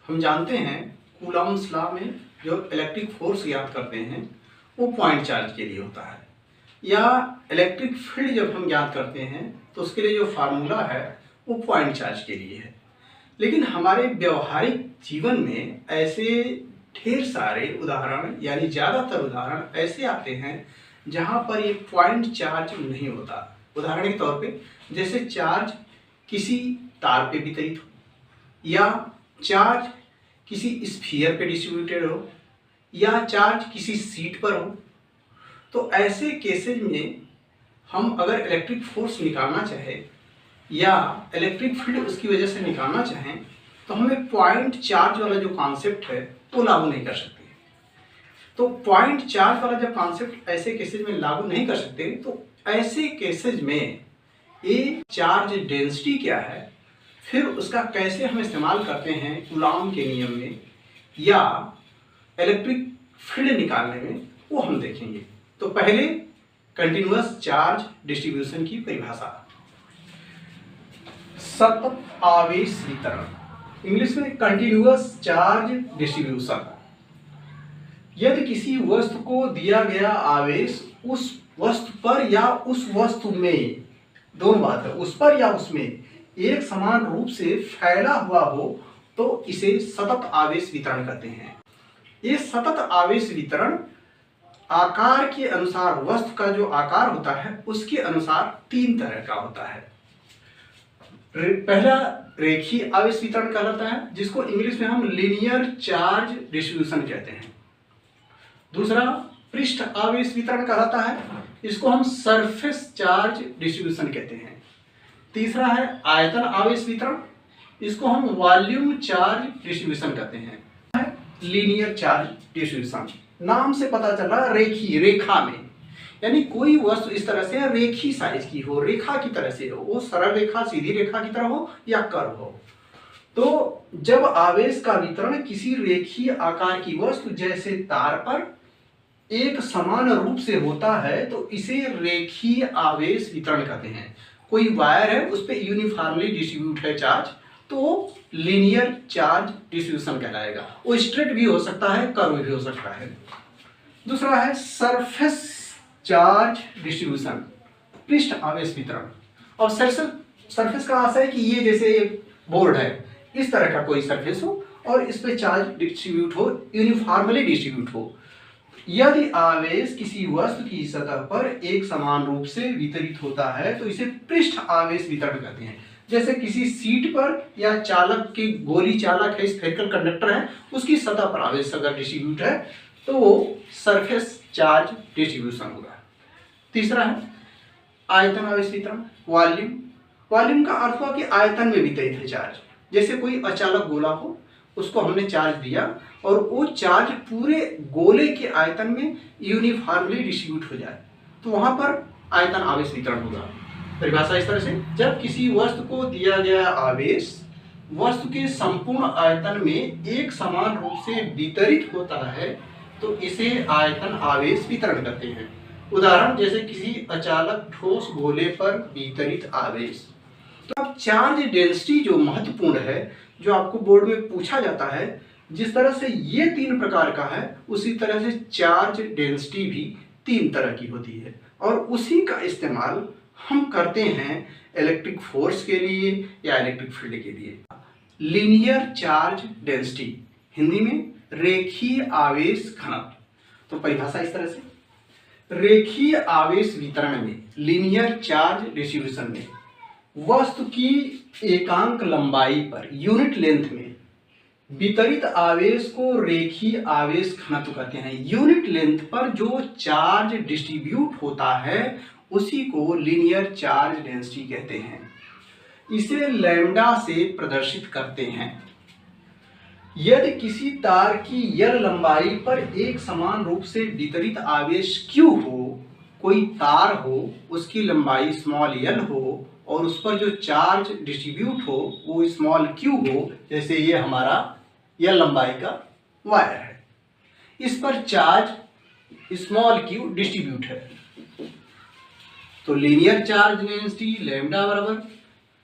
हम जानते हैं कूलॉम्स लॉ में जो इलेक्ट्रिक फोर्स याद करते हैं वो पॉइंट चार्ज के लिए होता है, या इलेक्ट्रिक फील्ड जब हम याद करते हैं तो उसके लिए जो फार्मूला है वो पॉइंट चार्ज के लिए है। लेकिन हमारे व्यवहारिक जीवन में ऐसे ढेर सारे उदाहरण यानी ज़्यादातर उदाहरण ऐसे आते हैं जहाँ पर ये पॉइंट चार्ज नहीं होता। उदाहरण के तौर पे जैसे चार्ज किसी तार पे वितरित हो, या चार्ज किसी स्फीयर पे डिस्ट्रीब्यूटेड हो, या चार्ज किसी सीट पर हो। तो ऐसे केसेज में हम अगर इलेक्ट्रिक फोर्स निकालना चाहें या इलेक्ट्रिक फील्ड उसकी वजह से निकालना चाहें तो हमें पॉइंट चार्ज वाला जो कॉन्सेप्ट है वो लागू नहीं कर सकते। तो पॉइंट चार्ज वाला जब कॉन्सेप्ट ऐसे केसेज में लागू नहीं कर सकते तो ऐसे केसेज में ये चार्ज डेंसिटी क्या है, फिर उसका कैसे हम इस्तेमाल करते हैं कूलॉम के नियम में या इलेक्ट्रिक फील्ड निकालने में, वो हम देखेंगे। तो पहले कंटिन्यूअस चार्ज डिस्ट्रीब्यूशन की परिभाषा। सतत आवेश वितरण, इंग्लिश में कंटिन्यूअस चार्ज डिस्ट्रीब्यूशन। यदि किसी वस्तु को दिया गया आवेश उस वस्तु पर या उस वस्तु में, दोनों बात है, उस पर या उसमें एक समान रूप से फैला हुआ हो तो इसे सतत आवेश वितरण कहते हैं। ये सतत आवेश वितरण आकार के अनुसार, वस्तु का जो आकार होता है उसके अनुसार तीन तरह का होता है। पहला रेखीय आवेश वितरण कहलाता है, जिसको इंग्लिश में हम लीनियर चार्ज डिस्ट्रीब्यूशन कहते हैं। दूसरा पृष्ठ आवेश वितरण कहलाता है, इसको हम सरफेस चार्ज डिस्ट्रीब्यूशन कहते हैं। तीसरा है आयतन आवेश वितरण, इसको हम वॉल्यूम चार्ज डिस्ट्रीब्यूशन कहते हैं। लीनियर चार्ज डिस्ट्रीब्यूशन, नाम से पता चला रेखीय, रेखा में, यानी कोई वस्तु इस तरह से रेखी साइज की हो, रेखा की तरह से हो, वो सरल रेखा, सीधी रेखा की तरह हो या कर्व हो। तो जब आवेश का वितरण किसी रेखीय आकार की वस्तु जैसे तार पर एक समान रूप से होता है तो इसे रेखीय आवेश वितरण कहते हैं। कोई वायर है उस पर यूनिफॉर्मली डिस्ट्रीब्यूट है चार्ज, तो लीनियर चार्ज डिस्ट्रीब्यूशन कहलाएगा। वो स्ट्रेट भी हो सकता है, कर्व भी हो सकता है। दूसरा है सरफेस चार्ज डिस्ट्रीब्यूशन, पृष्ठ आवेश वितरण। और सरफेस का आशय है कि ये जैसे बोर्ड है, इस तरह का कोई सरफेस हो और इस पे चार्ज डिस्ट्रीब्यूट हो, यूनिफॉर्मली डिस्ट्रीब्यूट हो। यदि आवेश किसी वस्तु की सतह पर एक समान रूप से वितरित होता है तो इसे पृष्ठ आवेश वितरण कहते हैं। जैसे किसी सीट पर या चालक की गोली चालक है, स्फेरिकल कंडक्टर है, उसकी सतह पर आवेश अगर डिस्ट्रीब्यूट है तो वो सरफेस चार्ज डिस्ट्रीब्यूशन होगा। तीसरा है आयतन आवेश वितरण, वॉल्यूम। वॉल्यूम का अर्थ हुआ कि आयतन में वितरित है चार्ज। जैसे कोई अचालक गोला हो, उसको हमने चार्ज दिया और वो चार्ज पूरे गोले के आयतन में यूनिफॉर्मली डिस्ट्रीब्यूट हो जाए तो वहां पर आयतन आवेश वितरण होगा। परिभाषा इस तरह से, जब किसी वस्तु को दिया गया आवेश वस्तु के संपूर्ण आयतन में एक समान रूप से वितरित होता है तो इसे आयतन आवेश वितरण कहते हैं। उदाहरण जैसे किसी अचालक ठोस गोले पर वितरित आवेश। तो अब चार्ज डेंसिटी जो महत्वपूर्ण है, जो आपको बोर्ड में पूछा जाता है, जिस तरह से ये तीन प्रकार का है उसी तरह से चार्ज डेंसिटी भी तीन तरह की होती है और उसी का इस्तेमाल हम करते हैं इलेक्ट्रिक फोर्स के लिए या इलेक्ट्रिक फील्ड के लिए। लीनियर चार्ज डेंसिटी, हिंदी में रेखीय आवेश घनत्व। तो परिभाषा इस तरह से, रेखीय आवेश वितरण में, लीनियर चार्ज डिस्ट्रीब्यूशन में, वस्तु की एकांक लंबाई पर, यूनिट लेंथ में वितरित आवेश को रेखीय आवेश घनत्व कहते हैं। यूनिट लेंथ पर जो चार्ज डिस्ट्रीब्यूट होता है उसी को लीनियर चार्ज डेंसिटी कहते हैं। इसे लैम्डा से प्रदर्शित करते हैं। यदि किसी तार की यल लंबाई पर एक समान रूप से वितरित आवेश Q हो, कोई तार हो, उसकी लंबाई स्मॉल l हो और उस पर जो चार्ज डिस्ट्रीब्यूट हो वो स्मॉल q हो, जैसे ये हमारा यल लंबाई का वायर है, इस पर चार्ज स्मॉल q डिस्ट्रीब्यूट है, तो लीनियर चार्ज डेंसिटी लैम्डा बराबर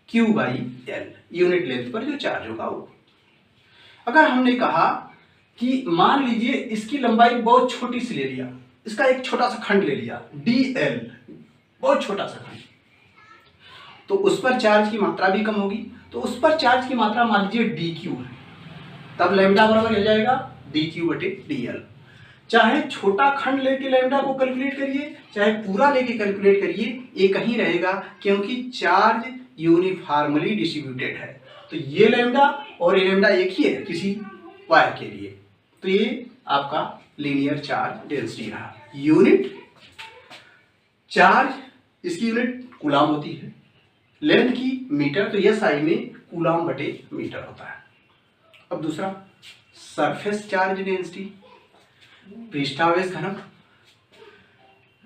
q by l, unit length पर जो चार्ज होगा वो। अगर हमने कहा कि मान लीजिए इसकी लंबाई बहुत छोटी सी ले लिया, इसका एक छोटा सा खंड ले लिया dl, बहुत छोटा सा खंड, तो उस पर चार्ज की मात्रा भी कम होगी। तो उस पर चार्ज की मात्रा मान लीजिए dq है, तब लैम्डा बराबर हो जाएगा dq बटे dl। चाहे छोटा खंड लेके लैम्डा को कैलकुलेट करिए, चाहे पूरा लेके कैलकुलेट करिए, एक ही रहेगा, क्योंकि चार्ज यूनिफॉर्मली डिस्ट्रीब्यूटेड है। तो ये लैम्डा और ये लैम्डा एक ही है किसी वायर के लिए। तो ये आपका लीनियर चार्ज डेंसिटी रहा। यूनिट चार्ज, इसकी यूनिट कूलाम होती है, लेंथ की मीटर, तो यह SI में कूलाम बटे मीटर होता है। अब दूसरा सरफेस चार्ज डेंसिटी, पृष्ठावेश घनत्व।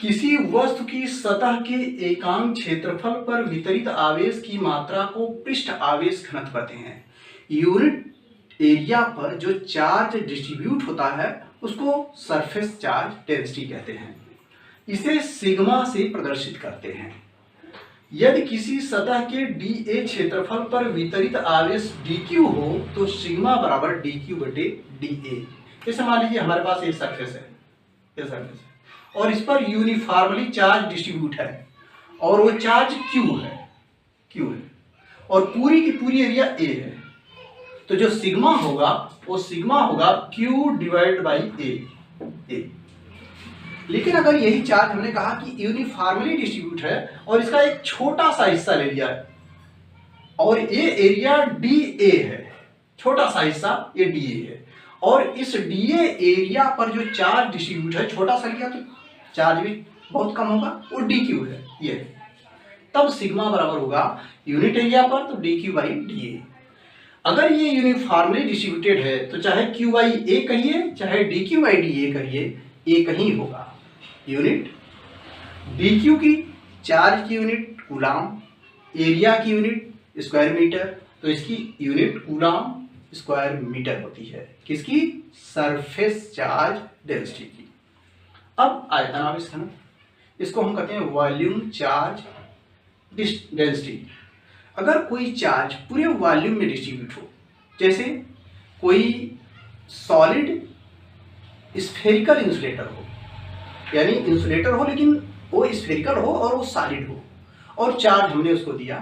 किसी वस्तु की सतह के एकांक क्षेत्रफल पर वितरित आवेश की मात्रा को पृष्ठ आवेश घनत्व कहते हैं। यूनिट एरिया पर जो चार्ज डिस्ट्रीब्यूट होता है उसको सरफेस चार्ज डेंसिटी कहते हैं। इसे सिग्मा से प्रदर्शित करते हैं। यदि किसी सतह के dA क्षेत्रफल पर वितरित आवेश dQ हो तो सिग्मा बराबर dQ बटे dA। जैसे मान लीजिए हमारे पास एक सरफेस है, ये सरफेस है, और इस पर यूनिफॉर्मली चार्ज डिस्ट्रीब्यूट है, और वो चार्ज Q है, और पूरी की पूरी एरिया A है। तो जो सिग्मा होगा वो सिग्मा होगा Q डिवाइड बाई A। लेकिन अगर यही चार्ज हमने कहा कि यूनिफॉर्मली डिस्ट्रीब्यूट है और इसका एक छोटा सा हिस्सा ले लिया है, और ये एरिया dA है, छोटा सा हिस्सा ये dA है, और इस dA एरिया पर जो चार्ज डिस्ट्रीब्यूट है, छोटा सा लिया तो चार्ज भी बहुत कम होगा, वो dQ है ये, तब सिग्मा बराबर होगा यूनिट एरिया पर तो dQ बाई dA। अगर ये यूनिफॉर्मली डिस्ट्रीब्यूटेड है तो चाहे Q बाई A कहिए चाहे dQ बाई dA कहिए, एक ही होगा। यूनिट dQ की चार्ज की यूनिट कूलाम, एरिया की यूनिट स्क्वायर मीटर, तो इसकी यूनिट कूलाम स्क्वायर मीटर होती है। किसकी? सरफेस चार्ज डेंसिटी की। अब आयतन आवेश घनत्व, इसको हम कहते हैं वॉल्यूम चार्ज डेंसिटी। अगर कोई चार्ज पूरे वॉल्यूम में डिस्ट्रीब्यूट हो, जैसे कोई सॉलिड स्फेरिकल इंसुलेटर हो, यानी इंसुलेटर हो लेकिन वो स्फेरिकल हो और वो सॉलिड हो, और चार्ज हमने उसको दिया,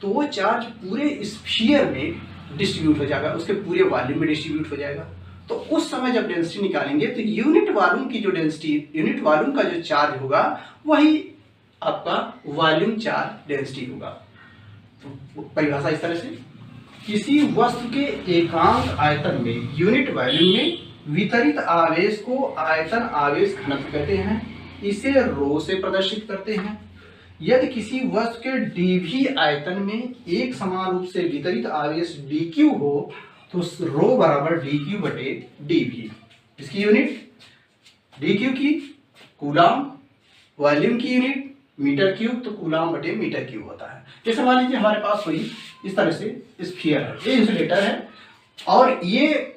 तो वो चार्ज पूरे स्फीयर में डिस्ट्रीब्यूट हो जाएगा, उसके पूरे वॉल्यूम में डिस्ट्रीब्यूट हो जाएगा। तो उस समय जब डेंसिटी निकालेंगे तो यूनिट वॉल्यूम की जो डेंसिटी, यूनिट वॉल्यूम का जो चार्ज होगा वही आपका वॉल्यूम चार्ज डेंसिटी होगा। तो परिभाषा इस तरह से, किसी वस्तु के एकांक आयतन में यूनिट वॉल्यूम में वितरित आवेश को आयतन आवेश घनत्व कहते हैं। इसे रो से प्रदर्शित करते हैं। यदि किसी वस्तु के dV आयतन में एक समान रूप से वितरित आवेश dQ हो तो रो बराबर dQ बटे dV। इसकी यूनिट dQ की कूलाम, वॉल्यूम की यूनिट मीटर क्यूब, तो कूलाम बटे मीटर क्यूब होता है। जैसे मान लीजिए हमारे पास कोई इस तरह से स्फीयर है, ये इंसुलेटर है और ये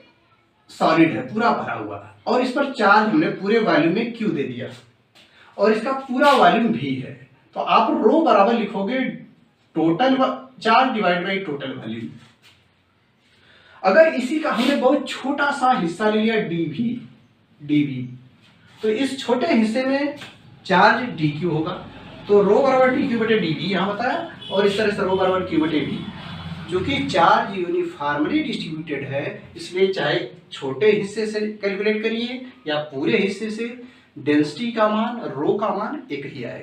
सॉलिड है पूरा भरा हुआ, और इस पर चार्ज हमने पूरे वॉल्यूम में Q दे दिया और इसका पूरा वॉल्यूम V है, तो आप रो बराबर लिखोगे total charge divide by total volume. अगर इसी का हमने बहुत छोटा सा हिस्सा ले लिया dV, तो इस छोटे हिस्से में चार्ज dQ होगा, तो रो बराबर dQ बटे dV यहाँ बताया, और इस तरह से रो बराबर Q बटे V। जो कि चार्ज यूनिफॉर्मली डिस्ट्रीब्यूटेड है, इसलिए चाहे छोटे हिस्से से कैलकुलेट करिए या पूरे हिस्से से, डेंसिटी का मान, रो का मान एक ही आएगा।